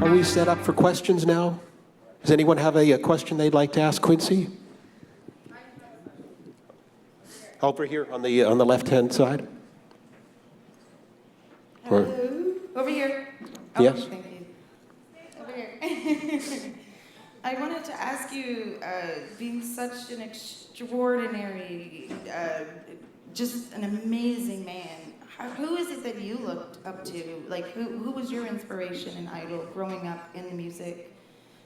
Are we set up for questions now? Does anyone have a question they'd like to ask Quincy? Over here on the left-hand side. Hello. Over here. Oh, Yes. thank you. Over here. I wanted to ask you, being such an extraordinary, just an amazing man, who is it that you looked up to? Like, who was your inspiration and idol growing up in the music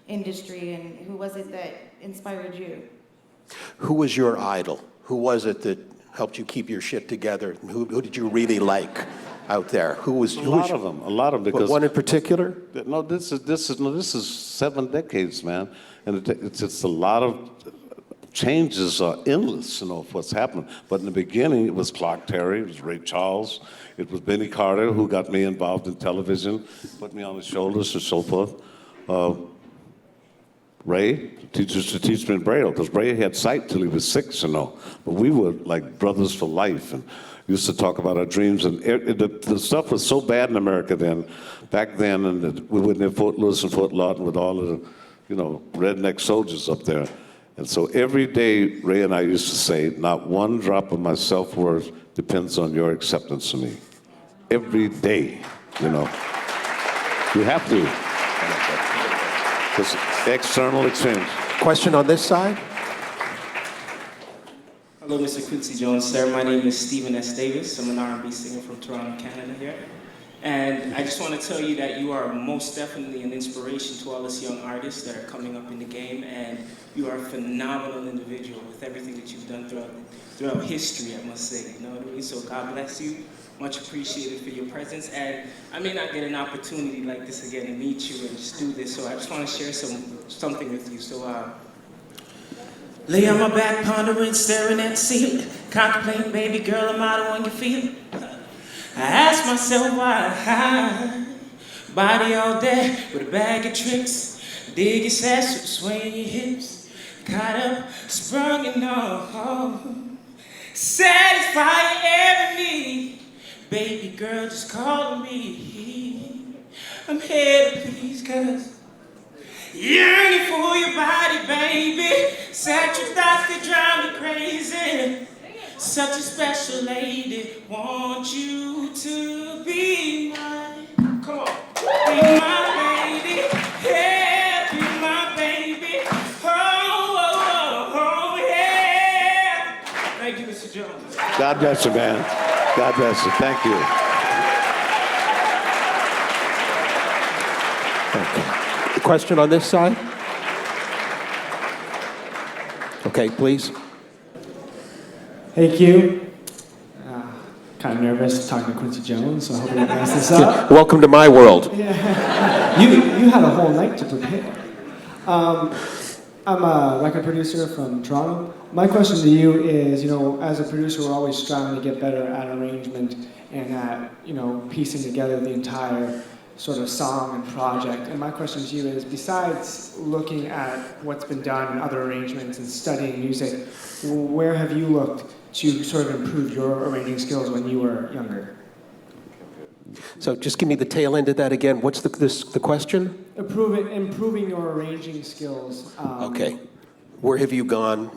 industry, and who was it that inspired you? Who was your idol? Who was it that helped you keep your shit together? Who did you really like out there? A lot of them, because one in particular? No, this is 7 decades, man, and it's a lot of changes are endless, of what's happened. But in the beginning, it was Clark Terry, it was Ray Charles, it was Benny Carter who got me involved in television, put me on his shoulders and so forth. Ray used to teach me in Braille, because Ray had sight till he was 6, But we were like brothers for life, and used to talk about our dreams. And the stuff was so bad in America back then, and we went in Fort Lewis and Fort Lawton with all of the, redneck soldiers up there. And so every day, Ray and I used to say, not one drop of my self-worth depends on your acceptance of me. Every day, You have to. Because external exchange. Question on this side? Hello, Mr. Quincy Jones, sir. My name is Stephen S. Davis. I'm an R&B singer from Toronto, Canada here. And I just want to tell you that you are most definitely an inspiration to all us young artists that are coming up in the game, and you are a phenomenal individual with everything that you've done throughout history, I must say. You know what I mean? So God bless you. Much appreciated for your presence. And I may not get an opportunity like this again to meet you and just do this, so I just want to share something with you. So, lay on my back, pondering, staring at the ceiling, contemplating, baby girl, I'm out on your feeling. I ask myself why, body all day with a bag of tricks, dig your sass, swaying your hips, caught up, sprung and all, satisfy every need, baby girl, just call me, I'm here to please, cause yearning for your body, baby, such your thoughts that drive me crazy. Such a special lady, want you to be mine. Come on. Be my lady, yeah, be my baby. Oh, yeah. Thank you, Mr. Jones. God bless you, man. God bless you. Thank you. Okay. Question on this side? Okay, please. Hey Q, kind of nervous talking to Quincy Jones, so I hope I didn't mess this up. Welcome to my world. Yeah. You had a whole night to prepare. I'm a record producer from Toronto. My question to you is, as a producer, we're always striving to get better at arrangement and at, piecing together the entire sort of song and project. And my question to you is, besides looking at what's been done in other arrangements and studying music, where have you looked to sort of improve your arranging skills when you were younger? So just give me the tail end of that again. What's the question? Improving your arranging skills. Okay. Where have you gone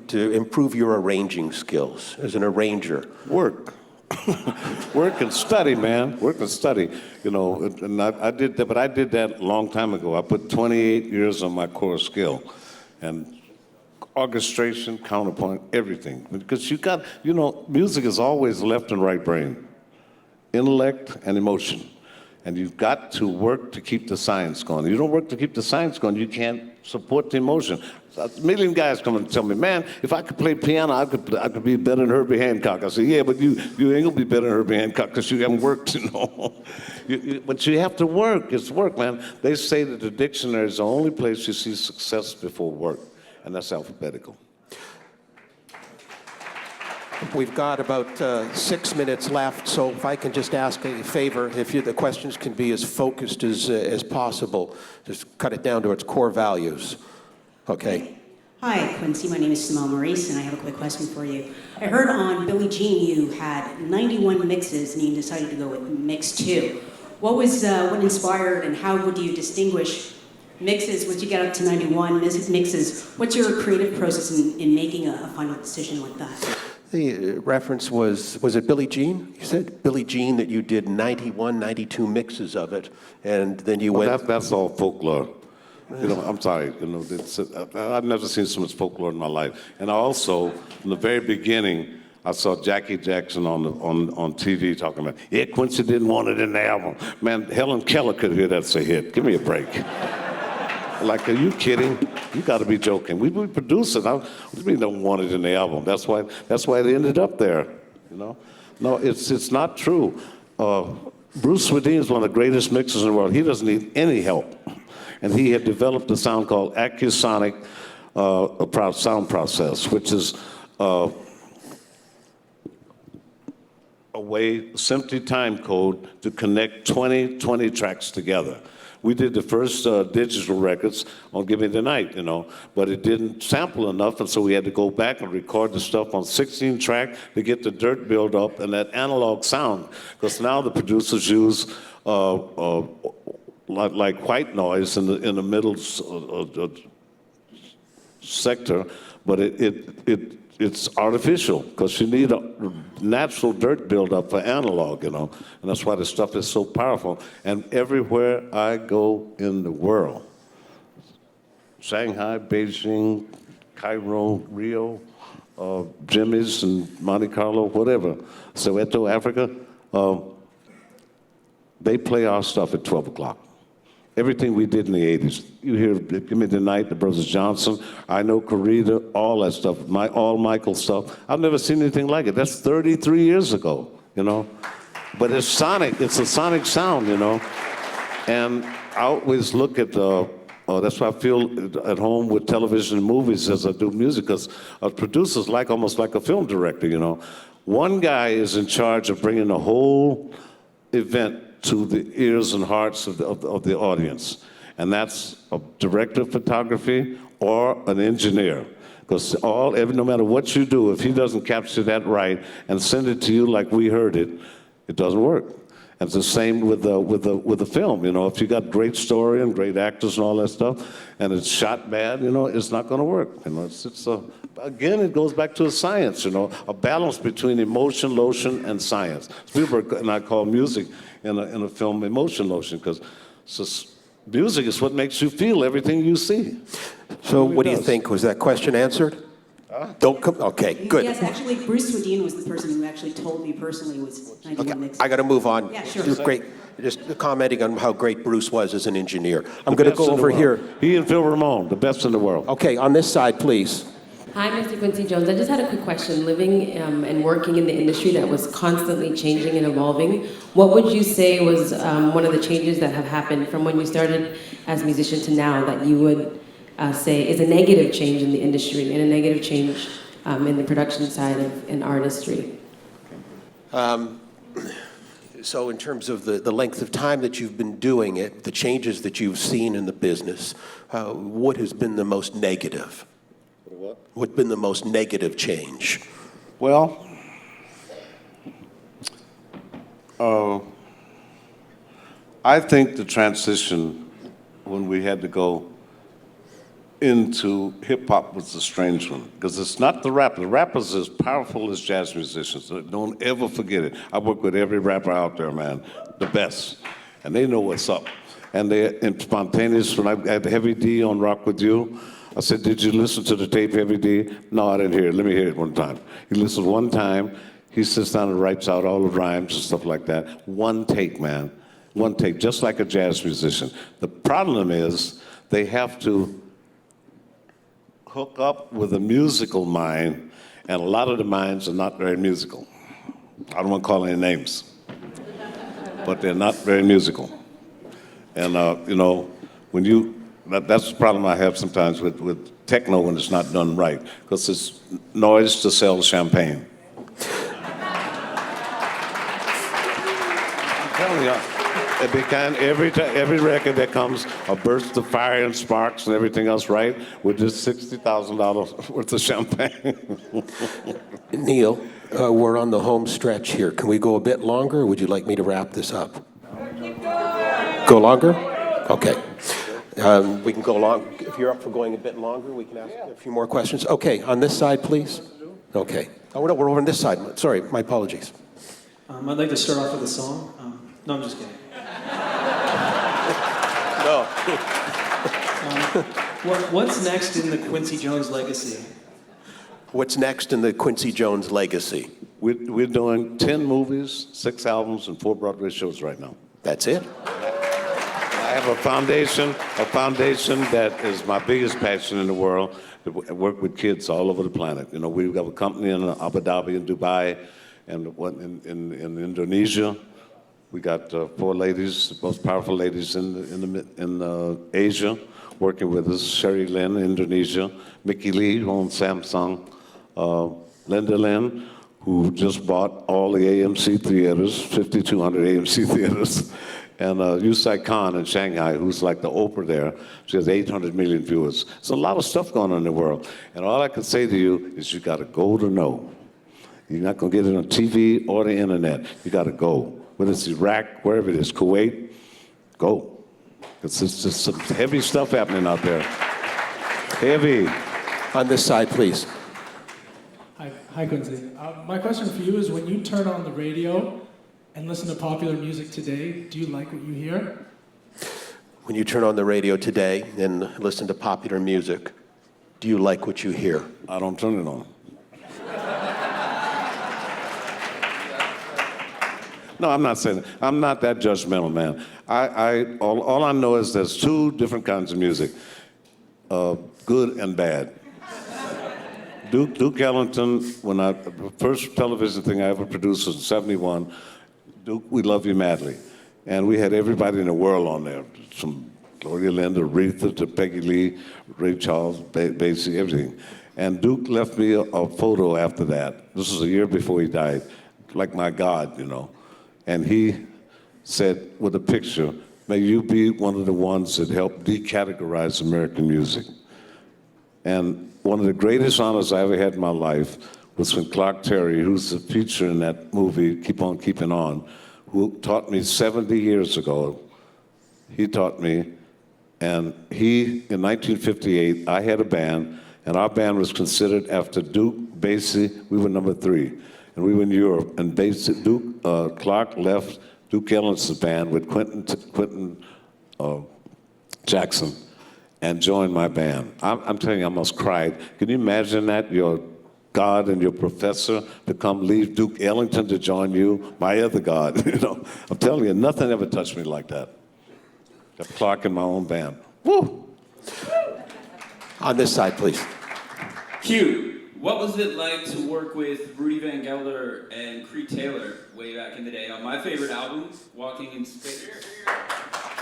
to improve your arranging skills as an arranger? Work. Work and study, man. Work and study. And I did that, but I did that a long time ago. I put 28 years on my core skill. And orchestration, counterpoint, everything. Because music is always left and right brain. Intellect and emotion. And you've got to work to keep the science going. You don't work to keep the science going, you can't support the emotion. A million guys come and tell me, man, if I could play piano, I could be better than Herbie Hancock. I say, yeah, but you ain't gonna be better than Herbie Hancock because you haven't worked, But you have to work. It's work, man. They say that the dictionary is the only place you see success before work, and that's alphabetical. We've got about 6 minutes left, so if I can just ask a favor, if the questions can be as focused as possible, just cut it down to its core values. Okay. Hi, Quincy. My name is Simone Maurice, and I have a quick question for you. I heard on Billie Jean you had 91 mixes, and you decided to go with mix 2. What inspired, and how would you distinguish mixes once you get up to 91 mixes? What's your creative process in making a final decision like that? The reference was it Billie Jean? You said Billie Jean that you did 91, 92 mixes of it, and then you went... That's all folklore. You know, I'm sorry. You know, I've never seen so much folklore in my life. And also, in the very beginning, I saw Jackie Jackson on TV talking about, yeah, Quincy didn't want it in the album. Man, Helen Keller could hear that say hit. Give me a break. Like, are you kidding? You got to be joking. We produce it. We don't want it in the album. That's why it ended up there. You know, no, it's not true. Bruce Swedien is one of the greatest mixers in the world. He doesn't need any help. And he had developed a sound called Acusonic sound process, which is a simply time code to connect 20 tracks together. We did the first digital records on Give Me the Night, you know, but it didn't sample enough, and so we had to go back and record the stuff on 16 track to get the dirt build up and that analog sound, because now the producers use like white noise in the middle sector, but it's artificial because you need a natural dirt buildup for analog, you know, and that's why this stuff is so powerful. And everywhere I go in the world, Shanghai, Beijing, Cairo, Rio, Jimmy's and Monte Carlo, whatever, Soweto, Africa, they play our stuff at 12 o'clock. Everything we did in the 80s. You hear Give Me the Night, the Brothers Johnson, I Know Corrida, all that stuff, all Michael stuff. I've never seen anything like it. That's 33 years ago, you know? But it's sonic, it's a sonic sound, you know? And I always look at, that's why I feel at home with television and movies as I do music, because a producer's almost like a film director, you know? One guy is in charge of bringing the whole event to the ears and hearts of the audience. And that's a director of photography or an engineer. Because no matter what you do, if he doesn't capture that right and send it to you like we heard it, it doesn't work. And it's the same with the film, you know. If you got great story and great actors and all that stuff, and it's shot bad, you know, it's not gonna work. You know, again, it goes back to a science, you know, a balance between emotion, lotion, and science. Spielberg and I call music in a film emotion lotion, because music is what makes you feel everything you see. So what do you think? Was that question answered? Don't come. Okay, good. Yes, actually, Bruce Swedien was the person who actually told me personally was 91 mixes. I got to move on. Yeah, sure. Great. Just commenting on how great Bruce was as an engineer. I'm going to go over here. He and Phil Ramone, the best in the world. Okay, on this side, please. Hi, Mr. Quincy Jones. I just had a quick question. Living and working in the industry that was constantly changing and evolving, what would you say was one of the changes that have happened from when you started as a musician to now that you would say is a negative change in the industry and a negative change in the production side of an artistry? So in terms of the length of time that you've been doing it, the changes that you've seen in the business, what has been the most negative? What's been the most negative change? Well, I think the transition when we had to go into hip-hop was a strange one, because it's not the rapper. The rapper's as powerful as jazz musicians. Don't ever forget it. I work with every rapper out there, man, the best, and they know what's up. And they're spontaneous. When I had Heavy D on Rock With You, I said, did you listen to the tape, Heavy D? No, I didn't hear it. Let me hear it one time. He listened one time. He sits down and writes out all the rhymes and stuff like that. One take, man. One take, just like a jazz musician. The problem is they have to hook up with a musical mind, and a lot of the minds are not very musical. I don't want to call any names, but they're not very musical. And, you know, when that's the problem I have sometimes with techno when it's not done right, because it's noise to sell champagne. telling you, every record that comes, a burst of fire and sparks and everything else, right? With just $60,000 worth of champagne. Neil, we're on the home stretch here. Can we go a bit longer, or would you like me to wrap this up? Go longer? Okay. We can go long. If you're up for going a bit longer, we can ask a few more questions. Okay, on this side, please. Okay. Oh, no, we're over on this side. Sorry, my apologies. I'd like to start off with a song. No, I'm just kidding. No. What's next in the Quincy Jones legacy? What's next in the Quincy Jones legacy? We're doing 10 movies, 6 albums, and 4 Broadway shows right now. That's it? I have a foundation that is my biggest passion in the world, to work with kids all over the planet. You know, we've got a company in Abu Dhabi and Dubai and one in Indonesia. We got 4 ladies, the most powerful ladies in Asia, working with us. Sherry Lynn, Indonesia, Mickey Lee, who owns Samsung, Linda Lynn, who just bought all the AMC theaters, 5,200 AMC theaters, and Yusai Khan in Shanghai, who's like the Oprah there. She has 800 million viewers. There's a lot of stuff going on in the world. And all I can say to you is you got to go to know. You're not going to get it on TV or the internet. You got to go. Whether it's Iraq, wherever it is, Kuwait, go. It's just some heavy stuff happening out there. Heavy. On this side, please. Hi, Quincy. My question for you is, when you turn on the radio and listen to popular music today, do you like what you hear? When you turn on the radio today and listen to popular music, do you like what you hear? I don't turn it on. No, I'm not saying that. I'm not that judgmental, man. All I know is there's 2 different kinds of music, good and bad. Duke Ellington, the first television thing I ever produced was in '71, Duke, We Love You Madly. And we had everybody in the world on there, from Gloria Linda, Aretha, to Peggy Lee, Ray Charles, Basie, everything. And Duke left me a photo after that. This was a year before he died, like my God, you know. And he said, with a picture, may you be one of the ones that helped de-categorize American music. And one of the greatest honors I ever had in my life was when Clark Terry, who's the feature in that movie, Keep On Keeping On, who taught me 70 years ago, he taught me, and in 1958, I had a band, and our band was considered after Duke, Basie, we were number 3. And we were in Europe, and Clark left Duke Ellington's band with Quentin Jackson and joined my band. I'm telling you, I almost cried. Can you imagine that? Your God and your professor to leave Duke Ellington to join you, my other God, you know? I'm telling you, nothing ever touched me like that. Got Clark in my own band. Woo! On this side, please. Q, what was it like to work with Rudy Van Gelder and Creed Taylor way back in the day on my favorite album, Walking in Space?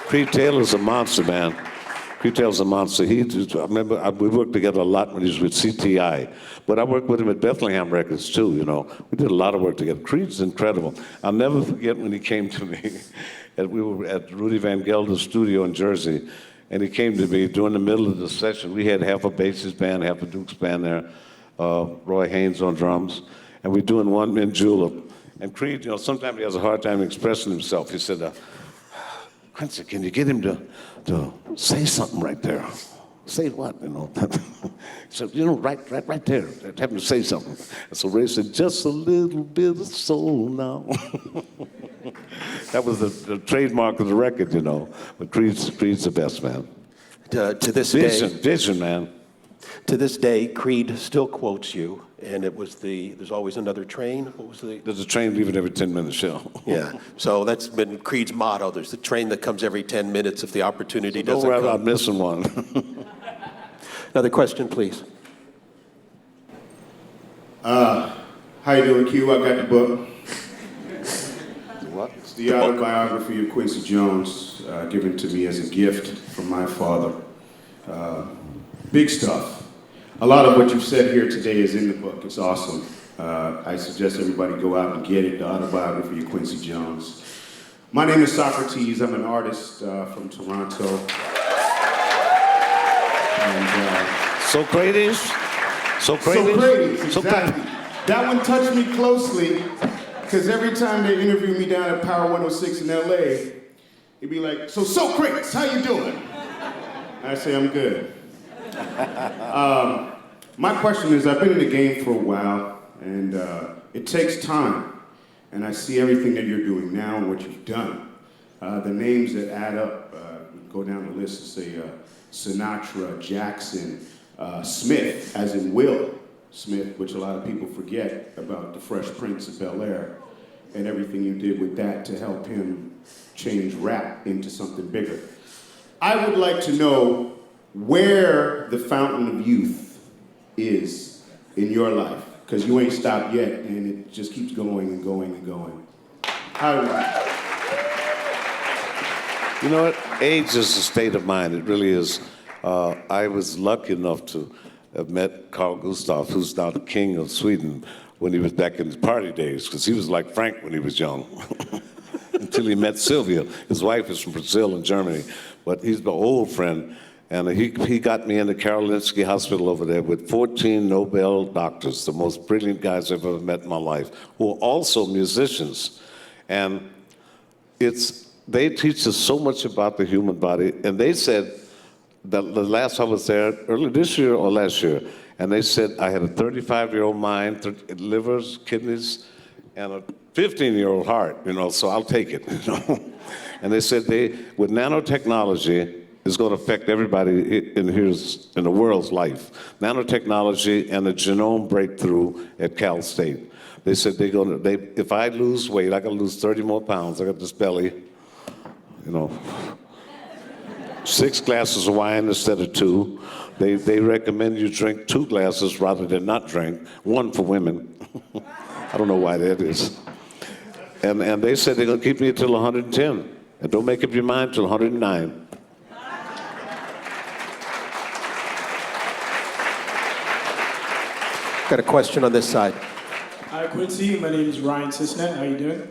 Creed Taylor's a monster, man. Creed Taylor's a monster. I remember we worked together a lot when he was with CTI, but I worked with him at Bethlehem Records too, you know. We did a lot of work together. Creed's incredible. I'll never forget when he came to me, we were at Rudy Van Gelder's studio in Jersey, and he came to me during the middle of the session. We had half a bassist band, half a Duke's band there, Roy Haynes on drums, and we're doing One Man Julep. And Creed, you know, sometimes he has a hard time expressing himself. He said, Quincy, can you get him to say something right there? Say what, you know? So, you know, right there. Have him to say something. And so Ray said, just a little bit of soul now. That was the trademark of the record, you know. But Creed's the best, man. To this Vision, man. To this day, Creed still quotes you, and it was there's always another train. What was the? There's a train leaving every 10 minutes, show. Yeah, so that's been Creed's motto. There's the train that comes every 10 minutes if the opportunity So doesn't don't worry come. about missing one. Another question, please. How you doing, Q? I got the book. What? It's the autobiography of Quincy Jones, given to me as a gift from my father. Big stuff. A lot of what you've said here today is in the book. It's awesome. I suggest everybody go out and get it, the autobiography of Quincy Jones. My name is Socrates. I'm an artist from Toronto. And, Socrates? Socrates, exactly. That one touched me closely, because every time they interview me down at Power 106 in LA, it'd be like, so Socrates, how you doing? I say, I'm good. My question is, I've been in the game for a while, and it takes time. And I see everything that you're doing now and what you've done. The names that add up, go down the list and say Sinatra, Jackson, Smith, as in Will Smith, which a lot of people forget about the Fresh Prince of Bel-Air and everything you did with that to help him change rap into something bigger. I would like to know where the fountain of youth is in your life, because you ain't stopped yet, and it just keeps going and going and going. How do You know what? Age is a state of mind. It really is. I was lucky enough to have met Carl Gustaf, who's now the king of Sweden, when he was back in his party days, because he was like Frank when he was young, until he met Sylvia. His wife is from Brazil and Germany, but he's my old friend, and he got me into Karolinski Hospital over there with 14 Nobel doctors, the most brilliant guys I've ever met in my life, who are also musicians. And they teach us so much about the human body, and they said, the last I was there, early this year or last year, and they said I had a 35-year-old mind, livers, kidneys, and a 15-year-old heart, so I'll take it, And they said with nanotechnology, it's going to affect everybody in the world's life. Nanotechnology and the genome breakthrough at Cal State. They said if I lose weight, I got to lose 30 more pounds. I got this belly, 6 glasses of wine instead of 2. They recommend you drink 2 glasses rather than not drink, 1 for women. I don't know why that is. And they said they're going to keep me until 110. And don't make up your mind till 109. Got a question on this side. Hi, Quincy. My name is Ryan Sisnet. How you doing?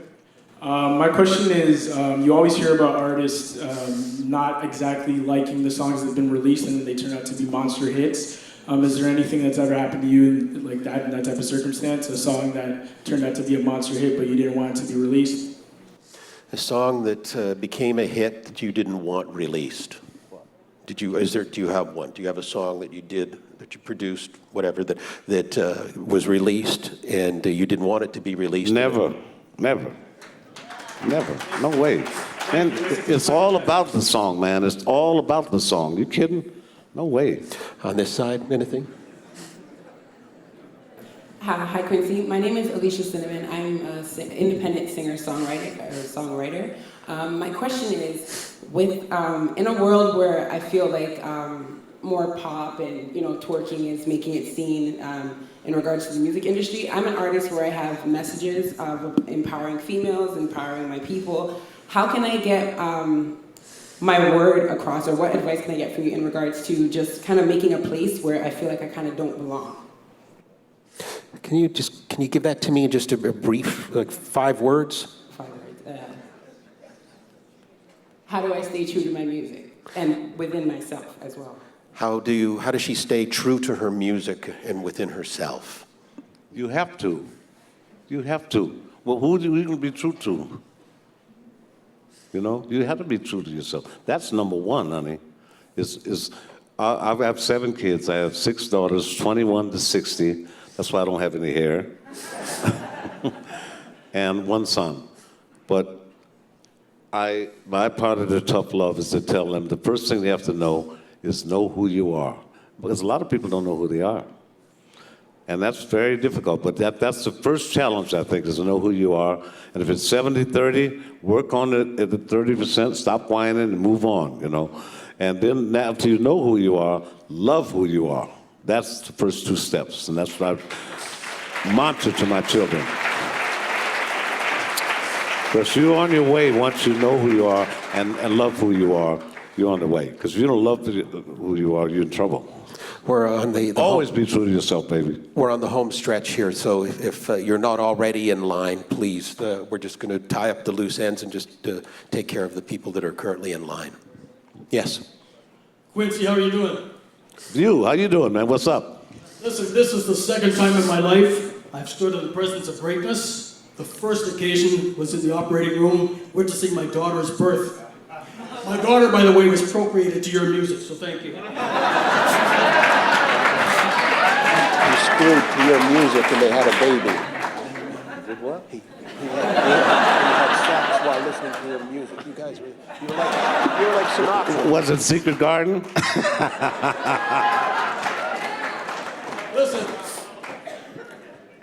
My question is, you always hear about artists not exactly liking the songs that have been released and then they turn out to be monster hits. Is there anything that's ever happened to you in that type of circumstance? A song that turned out to be a monster hit but you didn't want it to be released? A song that became a hit that you didn't want released. Do you have one? Do you have a song that you did, that you produced, whatever, that was released and you didn't want it to be released? Never. No way. And it's all about the song, man. It's all about the song. You kidding? No way. On this side, anything? Hi, Quincy. My name is Alicia Cinnamon. I'm an independent singer-songwriter. My question is, in a world where I feel like more pop and twerking is making it seen in regards to the music industry, I'm an artist where I have messages of empowering females, empowering my people. How can I get my word across, or what advice can I get from you in regards to just kind of making a place where I feel like I kind of don't belong? Can you give that to me in just a brief, 5 words? 5 words. How do I stay true to my music and within myself as well? How does she stay true to her music and within herself? You have to. Well, who are you going to be true to? You have to be true to yourself. That's number one, honey. I have 7 kids. I have 6 daughters, 21 to 60. That's why I don't have any hair. And 1 son. But my part of the tough love is to tell them the first thing they have to know is know who you are. Because a lot of people don't know who they are. And that's very difficult, but that's the first challenge, I think, is to know who you are. And if it's 70-30, work on it at the 30%, stop whining and move on, And then after you know who you are, love who you are. That's the first 2 steps, and that's what I mantra to my children. Because you're on your way once you know who you are and love who you are, you're on the way. Because if you don't love who you are, you're in trouble. We're on the Always be true to yourself, baby. We're on the home stretch here, so if you're not already in line, please, we're just going to tie up the loose ends and just take care of the people that are currently in line. Yes. Quincy, how are you doing? You, how you doing, man? What's up? Listen, this is the second time in my life I've stood in the presence of greatness. The first occasion was in the operating room, witnessing my daughter's birth. My daughter, by the way, was procreated to your music, so thank you. You screwed to your music and they had a baby. Did what? He had sex while listening to your music. You guys you were like Sinatra. Was it Secret Garden? Listen,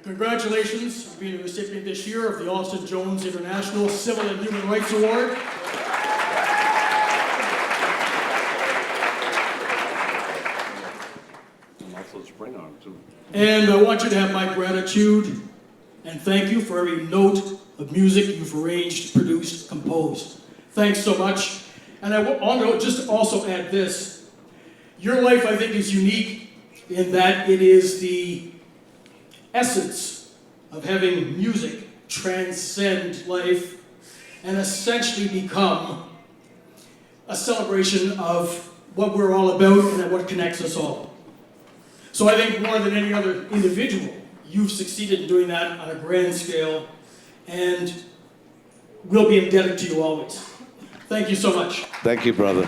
congratulations for being the recipient this year of the Austin Jones International Civil and Human Rights Award. And I want you to have my gratitude and thank you for every note of music you've arranged, produced, composed. Thanks so much. And I want to just also add this. Your life, I think, is unique in that it is the essence of having music transcend life and essentially become a celebration of what we're all about and what connects us all. So I think more than any other individual, you've succeeded in doing that on a grand scale, and we'll be indebted to you always. Thank you so much. Thank you, brother.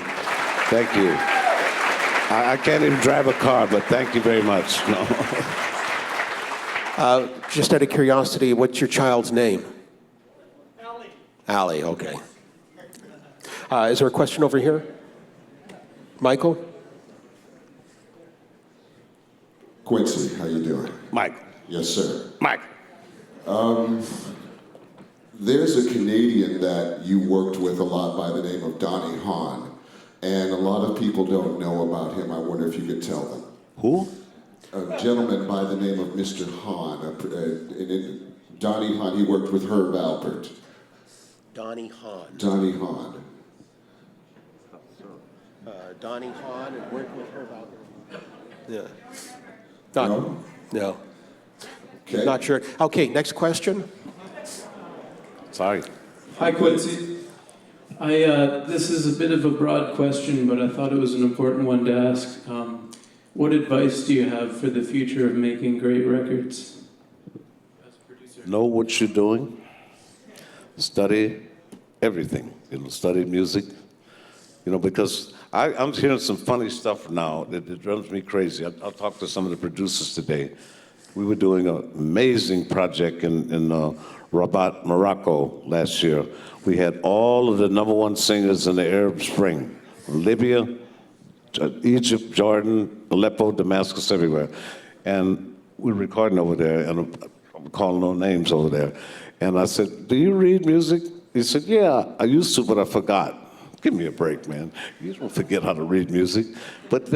Thank you. I can't even drive a car, but thank you very much. No. Just out of curiosity, what's your child's name? Allie. Allie, okay. Is there a question over here? Michael? Quincy, how you doing? Mike. Yes, sir. Mike. There's a Canadian that you worked with a lot by the name of Donnie Hahn, and a lot of people don't know about him. I wonder if you could tell them. Who? A gentleman by the name of Mr. Hahn. Donnie Hahn, he worked with Herb Alpert. Donnie Hahn. Donnie Hahn. Donnie Hahn and worked with her about. Yeah. No? No. Okay. Not sure. Okay, next question. Sorry. Hi, Quincy. This is a bit of a broad question, but I thought it was an important one to ask. What advice do you have for the future of making great records? As a producer. Know what you're doing. Study everything. Study music. Because I'm hearing some funny stuff now. It drives me crazy. I'll talk to some of the producers today. We were doing an amazing project in Rabat, Morocco last year. We had all of the #1 singers in the Arab Spring. Libya, Egypt, Jordan, Aleppo, Damascus, everywhere. And we were recording over there, and I'm calling no names over there. And I said, do you read music? He said, yeah, I used to, but I forgot. Give me a break, man. You don't forget how to read music. But,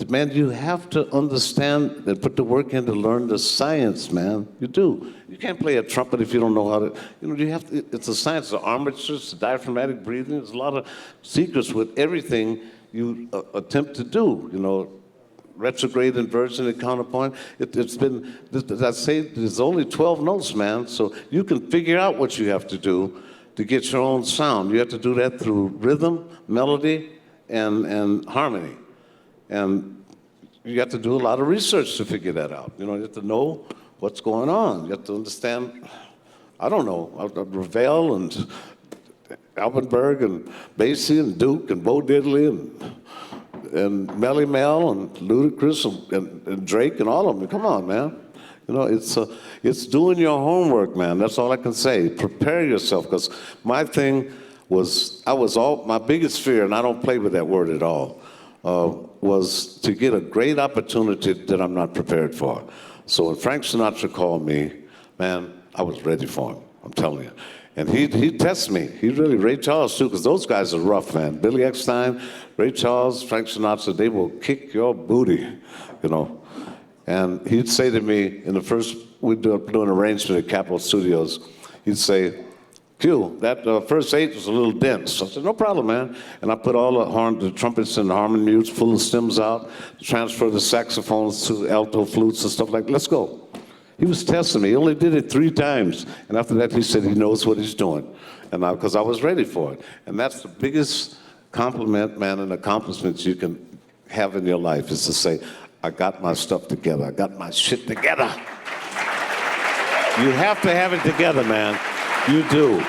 man, you have to understand and put the work in to learn the science, man. You do. You can't play a trumpet if you don't know how to, you have to, it's a science, the armatures, the diaphragmatic breathing. There's a lot of secrets with everything you attempt to do, retrograde, inversion, and counterpoint. It's been, I say, there's only 12 notes, man. So you can figure out what you have to do to get your own sound. You have to do that through rhythm, melody, and harmony. And you have to do a lot of research to figure that out. You have to know what's going on. You have to understand, I don't know, Ravel and Alpenberg and Basie and Duke and Bo Diddley and Melly Mel and Ludacris and Drake and all of them. Come on, man. It's doing your homework, man. That's all I can say. Prepare yourself, because my thing was, my biggest fear, and I don't play with that word at all, was to get a great opportunity that I'm not prepared for. So when Frank Sinatra called me, man, I was ready for him. I'm telling you. And he tests me. Ray Charles too, because those guys are rough, man. Billy Eckstine, Ray Charles, Frank Sinatra, they will kick your booty, And he'd say to me, in the first, we'd do an arrangement at Capitol Studios, he'd say, Q, that first 8 was a little dense. I said, no problem, man. And I put all the trumpets and harmony mutes, pull the stems out, transfer the saxophones to alto flutes and stuff like that. Let's go. He was testing me. He only did it 3 times. And after that, he said he knows what he's doing. And because I was ready for it. And that's the biggest compliment, man, and accomplishment you can have in your life is to say, I got my stuff together. I got my shit together. You have to have it together, man. You do.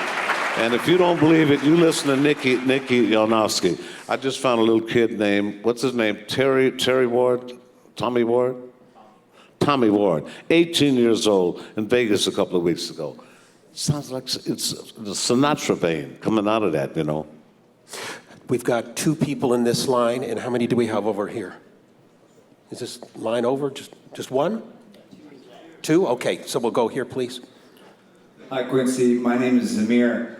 And if you don't believe it, you listen to Nikki Yanofsky. I just found a little kid named, what's his name? Terry Ward? Tommy Ward? Tommy Ward, 18 years old, in Vegas a couple of weeks ago. Sounds like it's the Sinatra vein coming out of that, you know. We've got 2 people in this line, and how many do we have over here? Is this line over? Just 1? 2? Okay, so we'll go here, please. Hi, Quincy. My name is Zamir.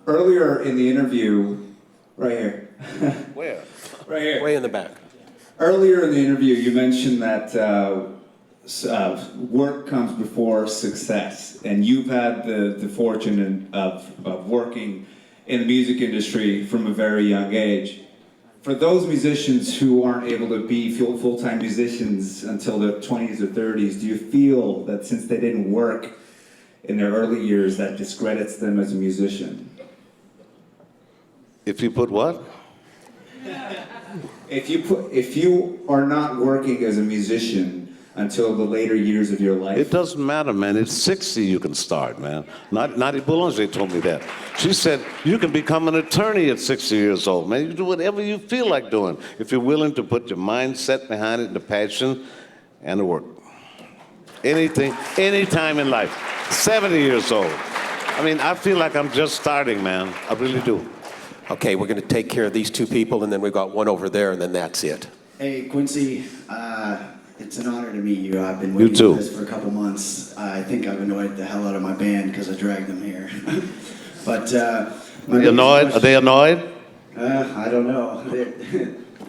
Earlier in the interview, right here. Where? Right here. Way in the back. Earlier in the interview, you mentioned that work comes before success, and you've had the fortune of working in the music industry from a very young age. For those musicians who aren't able to be full-time musicians until their 20s or 30s, do you feel that since they didn't work in their early years, that discredits them as a musician? If you put what? If you are not working as a musician until the later years of your life. It doesn't matter, man. It's 60 you can start, man. Nadia Boulanger told me that. She said, you can become an attorney at 60 years old, man. You can do whatever you feel like doing if you're willing to put your mindset behind it, the passion, and the work. Anything, any time in life. 70 years old. I mean, I feel like I'm just starting, man. I really do. Okay, we're going to take care of these 2 people, and then we've got 1 over there, and then that's it. Hey, Quincy, it's an honor to meet you. I've been waiting for this for a couple months. I think I've annoyed the hell out of my band because I dragged them here. But annoyed? Are they annoyed? I don't know.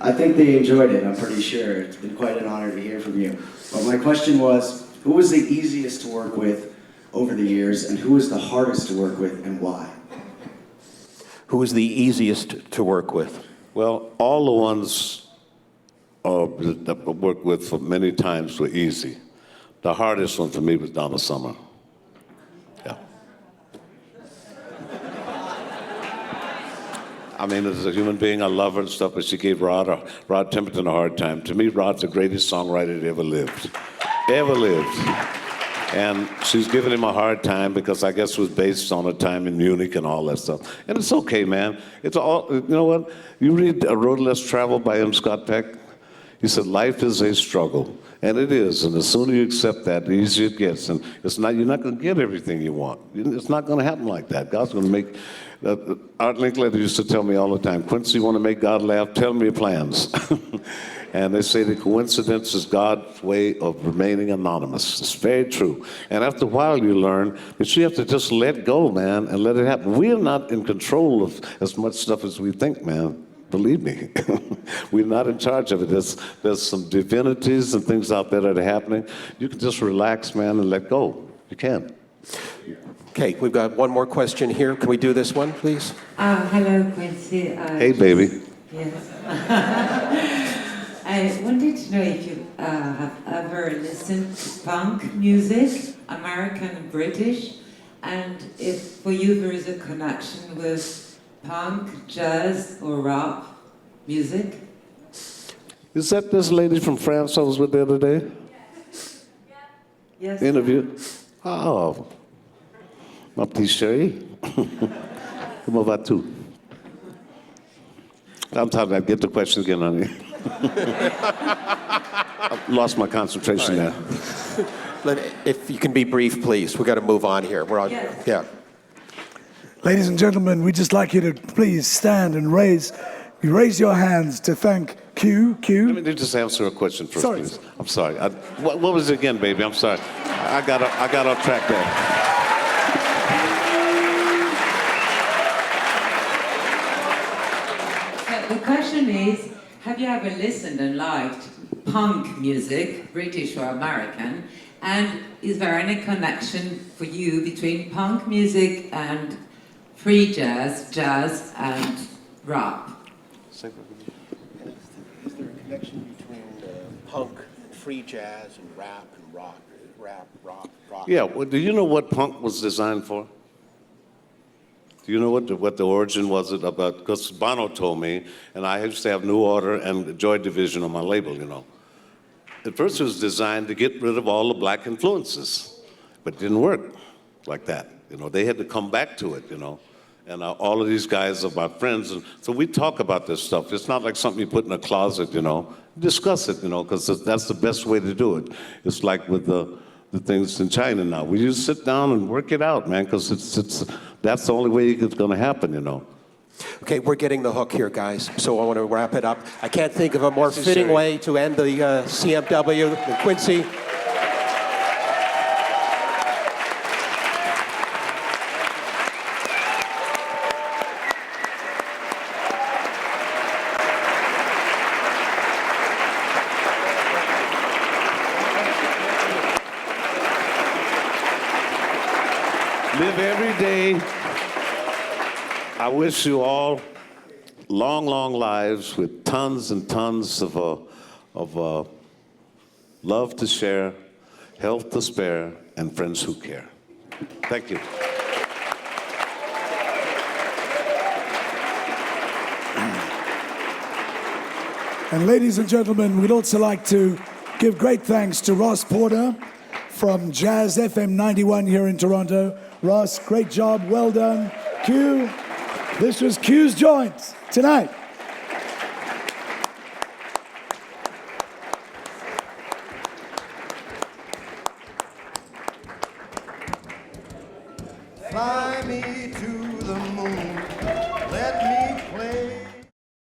I think they enjoyed it, I'm pretty sure. It's been quite an honor to hear from you. But my question was, who was the easiest to work with over the years, and who was the hardest to work with, and why? Who was the easiest to work with? Well, all the ones that I worked with for many times were easy. The hardest one for me was Donna Summer. Yeah. I mean, as a human being, I love her and stuff, but she gave Rod Temperton a hard time. To me, Rod's the greatest songwriter that ever lived. Ever lived. And she's giving him a hard time because I guess it was based on a time in Munich and all that stuff. And it's okay, man. It's all, you know what? You read A Road Less Traveled by M. Scott Peck. He said, life is a struggle. And it is. And the sooner you accept that, the easier it gets. And it's not, you're not going to get everything you want. It's not going to happen like that. God's going to make, Art Linkletter used to tell me all the time, Quincy, you want to make God laugh? Tell me your plans. And they say the coincidence is God's way of remaining anonymous. It's very true. And after a while you learn that you have to just let go, man, and let it happen. We are not in control of as much stuff as we think, man. Believe me. We're not in charge of it. There's some divinities and things out there that are happening. You can just relax, man, and let go. You can. Okay, we've got 1 more question here. Can we do this one, please? Hello, Quincy. Hey, baby. Yes. I wanted to know if you have ever listened to punk music, American and British, and if for you there is a connection with punk, jazz, or rock music. Is that this lady from France I was with the other day? Yes. Interview? Oh, ma petite chérie. Comment vas-tu? I'm tired. I get the question again, honey. I've lost my concentration now. If you can be brief, please. We've got to move on here. We're on. Yes. Yeah. Ladies and gentlemen, we'd just like you to please stand and raise your hands to thank Q. Let me just answer a question first, please. I'm sorry. What was it again, baby? I'm sorry. I got off track there. The question is, have you ever listened and liked punk music, British or American, And is there any connection for you between punk music and free jazz, jazz and rap? Is there a connection between punk and free jazz and rap and rock? Rock. Yeah, well, do you know what punk was designed for? Do you know what the origin was it about? Because Bono told me, and I used to have New Order and Joy Division on my label, you know. At first it was designed to get rid of all the black influences, but it didn't work like that. You know, they had to come back to it, you know. And all of these guys are my friends, and so we talk about this stuff. It's not like something you put in a closet, you know. Discuss it, you know, because that's the best way to do it. It's like with the things in China now. We just sit down and work it out, man, because that's the only way it's going to happen, you know. Okay, we're getting the hook here, guys, so I want to wrap it up. I can't think of a more fitting way to end the CMW than Quincy. Live every day. I wish you all long, long lives with tons and tons of love to share, health to spare, and friends who care. Thank you. And ladies and gentlemen, we'd also like to give great thanks to Ross Porter from Jazz FM 91 here in Toronto. Ross, great job, well done. Q, this was Q's Joints tonight. Fly me to the moon.